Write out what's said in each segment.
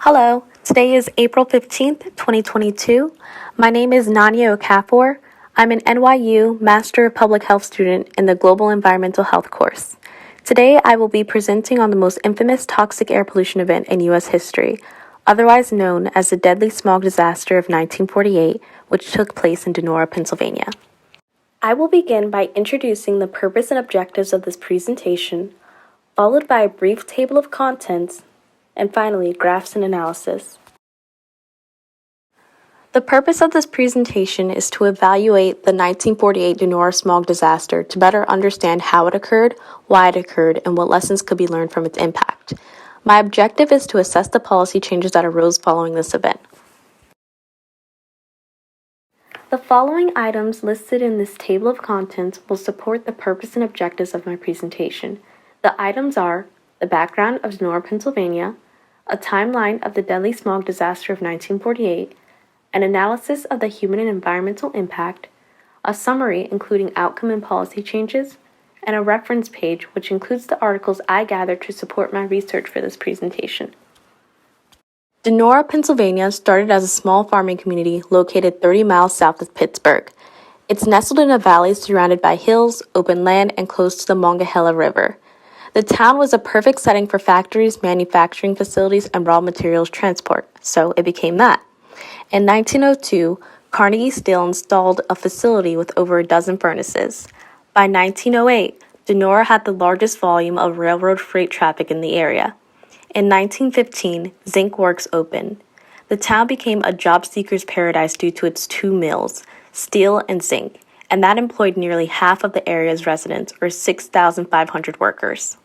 Hello, today is April 15th, 2022. My name is Nonye Okafor. I'm an NYU Master of Public Health student in the Global Environmental Health course. Today I will be presenting on the most infamous toxic air pollution event in U.S. history, otherwise known as the deadly smog disaster of 1948, which took place in Donora, Pennsylvania. I will begin by introducing the purpose and objectives of this presentation, followed by a brief table of contents, and finally, graphs and analysis. The purpose of this presentation is to evaluate the 1948 Donora smog disaster to better understand how it occurred, why it occurred, and what lessons could be learned from its impact. My objective is to assess the policy changes that arose following this event. The following items listed in this table of contents will support the purpose and objectives of my presentation. The items are the background of Donora, Pennsylvania, a timeline of the deadly smog disaster of 1948, an analysis of the human and environmental impact, a summary including outcome and policy changes, and a reference page which includes the articles I gathered to support my research for this presentation. Donora, Pennsylvania started as a small farming community located 30 miles south of Pittsburgh. It's nestled in a valley surrounded by hills, open land, and close to the Monongahela River. The town was a perfect setting for factories, manufacturing facilities, and raw materials transport, so it became that. In 1902, Carnegie Steel installed a facility with over a dozen furnaces. By 1908, Donora had the largest volume of railroad freight traffic in the area. In 1915, zinc works opened. The town became a job seeker's paradise due to its two mills, steel and zinc, and that employed nearly half of the area's residents, or 6,500 workers.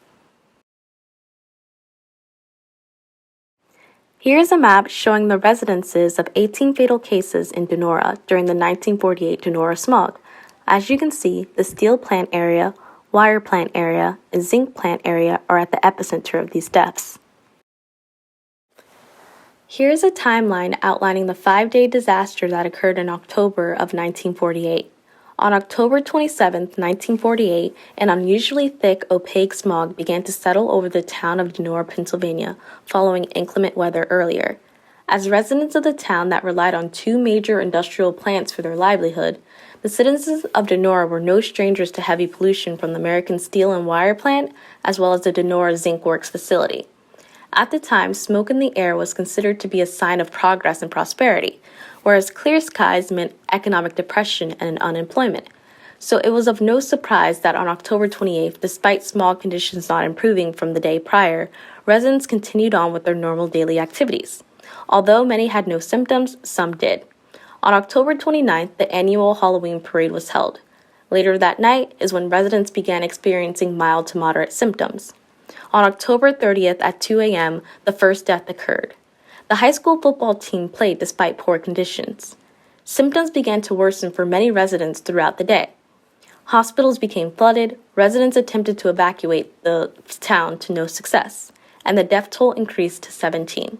Here's a map showing the residences of 18 fatal cases in Donora during the 1948 Donora smog. As you can see, the steel plant area, wire plant area, and zinc plant area are at the epicenter of these deaths. Here's a timeline outlining the 5-day disaster that occurred in October of 1948. On October 27, 1948, an unusually thick, opaque smog began to settle over the town of Donora, Pennsylvania, following inclement weather earlier. As residents of the town that relied on two major industrial plants for their livelihood, the citizens of Donora were no strangers to heavy pollution from the American Steel and Wire Plant, as well as the Donora Zinc Works facility. At the time, smoke in the air was considered to be a sign of progress and prosperity, whereas clear skies meant economic depression and unemployment. So it was of no surprise that on October 28th, despite smog conditions not improving from the day prior, residents continued on with their normal daily activities. Although many had no symptoms, some did. On October 29th, the annual Halloween parade was held. Later that night is when residents began experiencing mild to moderate symptoms. On October 30th at 2 a.m., the first death occurred. The high school football team played despite poor conditions. Symptoms began to worsen for many residents throughout the day. Hospitals became flooded, residents attempted to evacuate the town to no success, and the death toll increased to 17.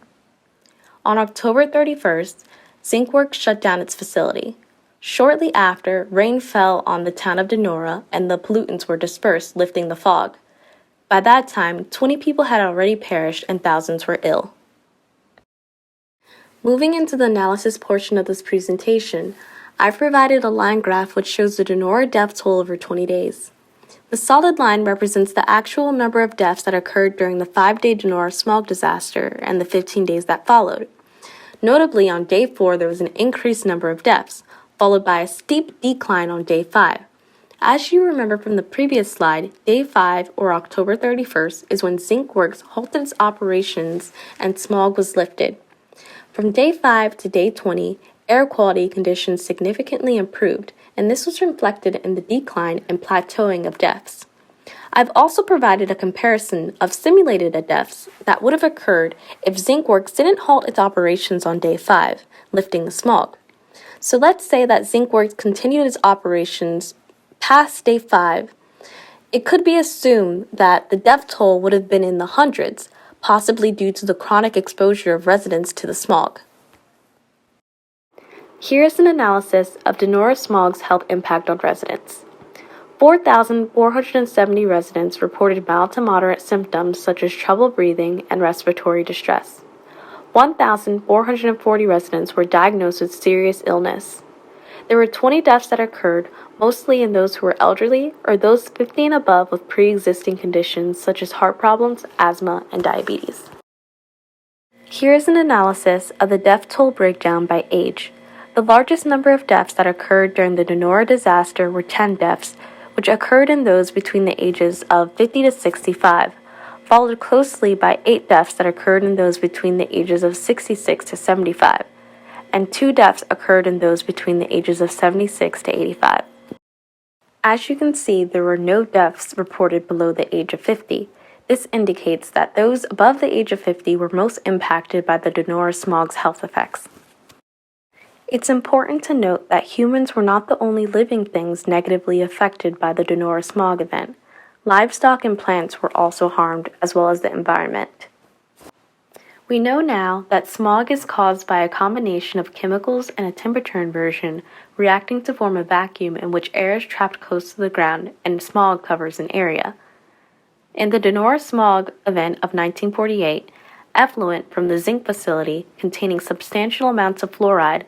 On October 31st, Zinc Works shut down its facility. Shortly after, rain fell on the town of Donora and the pollutants were dispersed, lifting the fog. By that time, 20 people had already perished and thousands were ill. Moving into the analysis portion of this presentation, I've provided a line graph which shows the Donora death toll over 20 days. The solid line represents the actual number of deaths that occurred during the 5-day Donora smog disaster and the 15 days that followed. Notably, on day 4, there was an increased number of deaths, followed by a steep decline on day 5. As you remember from the previous slide, day 5, or October 31st, is when Zinc Works halted its operations and smog was lifted. From day 5 to day 20, air quality conditions significantly improved, and this was reflected in the decline and plateauing of deaths. I've also provided a comparison of simulated deaths that would have occurred if Zinc Works didn't halt its operations on day 5, lifting the smog. So let's say that Zinc Works continued its operations past day 5. It could be assumed that the death toll would have been in the hundreds, possibly due to the chronic exposure of residents to the smog. Here's an analysis of Donora smog's health impact on residents. 4,470 residents reported mild to moderate symptoms such as trouble breathing and respiratory distress. 1,440 residents were diagnosed with serious illness. There were 20 deaths that occurred, mostly in those who were elderly or those 50 and above with pre-existing conditions such as heart problems, asthma, and diabetes. Here is an analysis of the death toll breakdown by age. The largest number of deaths that occurred during the Donora disaster were 10 deaths, which occurred in those between the ages of 50 to 65, followed closely by 8 deaths that occurred in those between the ages of 66 to 75, and 2 deaths occurred in those between the ages of 76 to 85. As you can see, there were no deaths reported below the age of 50. This indicates that those above the age of 50 were most impacted by the Donora smog's health effects. It's important to note that humans were not the only living things negatively affected by the Donora smog event. Livestock and plants were also harmed, as well as the environment. We know now that smog is caused by a combination of chemicals and a temperature inversion reacting to form a vacuum in which air is trapped close to the ground and smog covers an area. In the Donora smog event of 1948, effluent from the zinc facility containing substantial amounts of fluoride,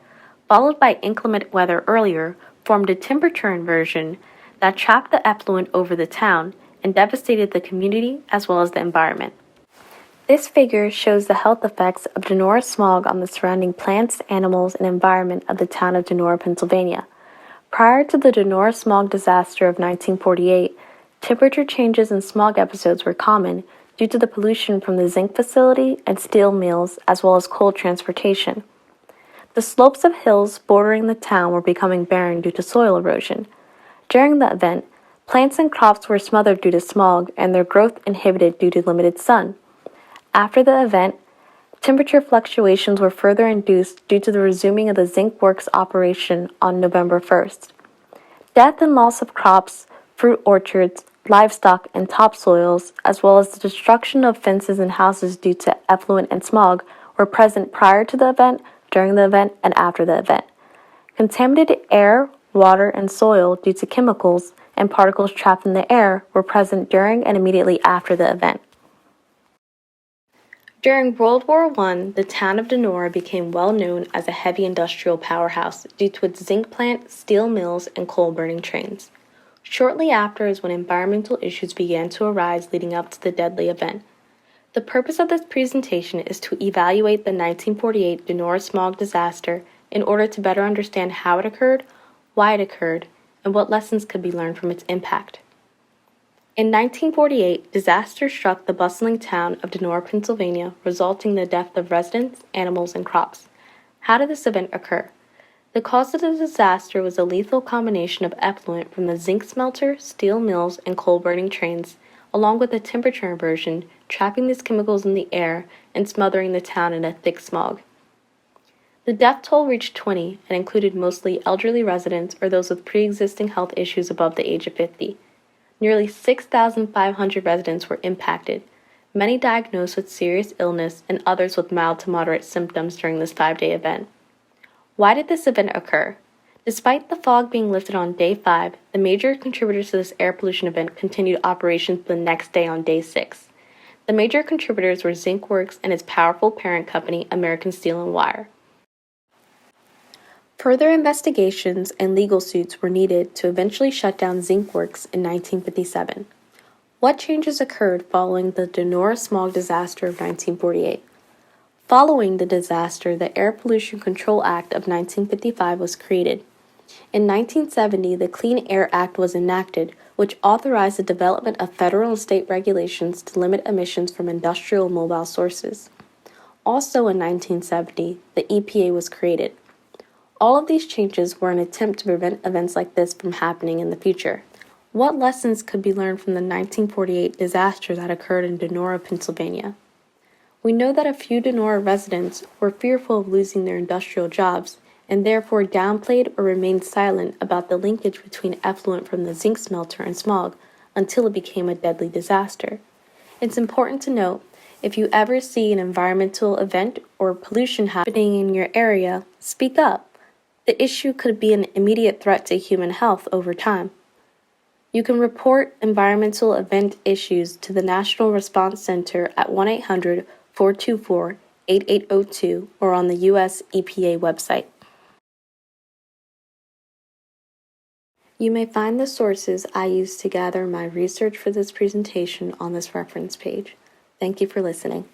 followed by inclement weather earlier, formed a temperature inversion that trapped the effluent over the town and devastated the community as well as the environment. This figure shows the health effects of Donora smog on the surrounding plants, animals, and environment of the town of Donora, Pennsylvania. Prior to the Donora smog disaster of 1948, temperature changes and smog episodes were common due to the pollution from the zinc facility and steel mills as well as coal transportation. The slopes of hills bordering the town were becoming barren due to soil erosion. During the event, plants and crops were smothered due to smog and their growth inhibited due to limited sun. After the event, temperature fluctuations were further induced due to the resuming of the zinc works operation on November 1st. Death and loss of crops, fruit orchards, livestock, and topsoils, as well as the destruction of fences and houses due to effluent and smog, were present prior to the event, during the event, and after the event. Contaminated air, water, and soil due to chemicals and particles trapped in the air were present during and immediately after the event. During World War I, the town of Donora became well known as a heavy industrial powerhouse due to its zinc plant, steel mills, and coal-burning trains. Shortly after is when environmental issues began to arise leading up to the deadly event. The purpose of this presentation is to evaluate the 1948 Donora smog disaster in order to better understand how it occurred, why it occurred, and what lessons could be learned from its impact. In 1948, disaster struck the bustling town of Donora, Pennsylvania, resulting in the death of residents, animals, and crops. How did this event occur? The cause of the disaster was a lethal combination of effluent from the zinc smelter, steel mills, and coal-burning trains, along with a temperature inversion, trapping these chemicals in the air and smothering the town in a thick smog. The death toll reached 20 and included mostly elderly residents or those with pre-existing health issues above the age of 50. Nearly 6,500 residents were impacted, many diagnosed with serious illness and others with mild to moderate symptoms during this 5-day event. Why did this event occur? Despite the fog being lifted on day 5, the major contributors to this air pollution event continued operations the next day on day 6. The major contributors were Zinc Works and its powerful parent company, American Steel and Wire. Further investigations and legal suits were needed to eventually shut down Zinc Works in 1957. What changes occurred following the Donora smog disaster of 1948? Following the disaster, the Air Pollution Control Act of 1955 was created. In 1970, the Clean Air Act was enacted, which authorized the development of federal and state regulations to limit emissions from industrial mobile sources. Also in 1970, the EPA was created. All of these changes were an attempt to prevent events like this from happening in the future. What lessons could be learned from the 1948 disaster that occurred in Donora, Pennsylvania? We know that a few Donora residents were fearful of losing their industrial jobs and therefore downplayed or remained silent about the linkage between effluent from the zinc smelter and smog until it became a deadly disaster. It's important to note, if you ever see an environmental event or pollution happening in your area, speak up. The issue could be an immediate threat to human health over time. You can report environmental event issues to the National Response Center at 1-800-424-8888 8802 or on the U.S. EPA website. You may find the sources I used to gather my research for this presentation on this reference page. Thank you for listening.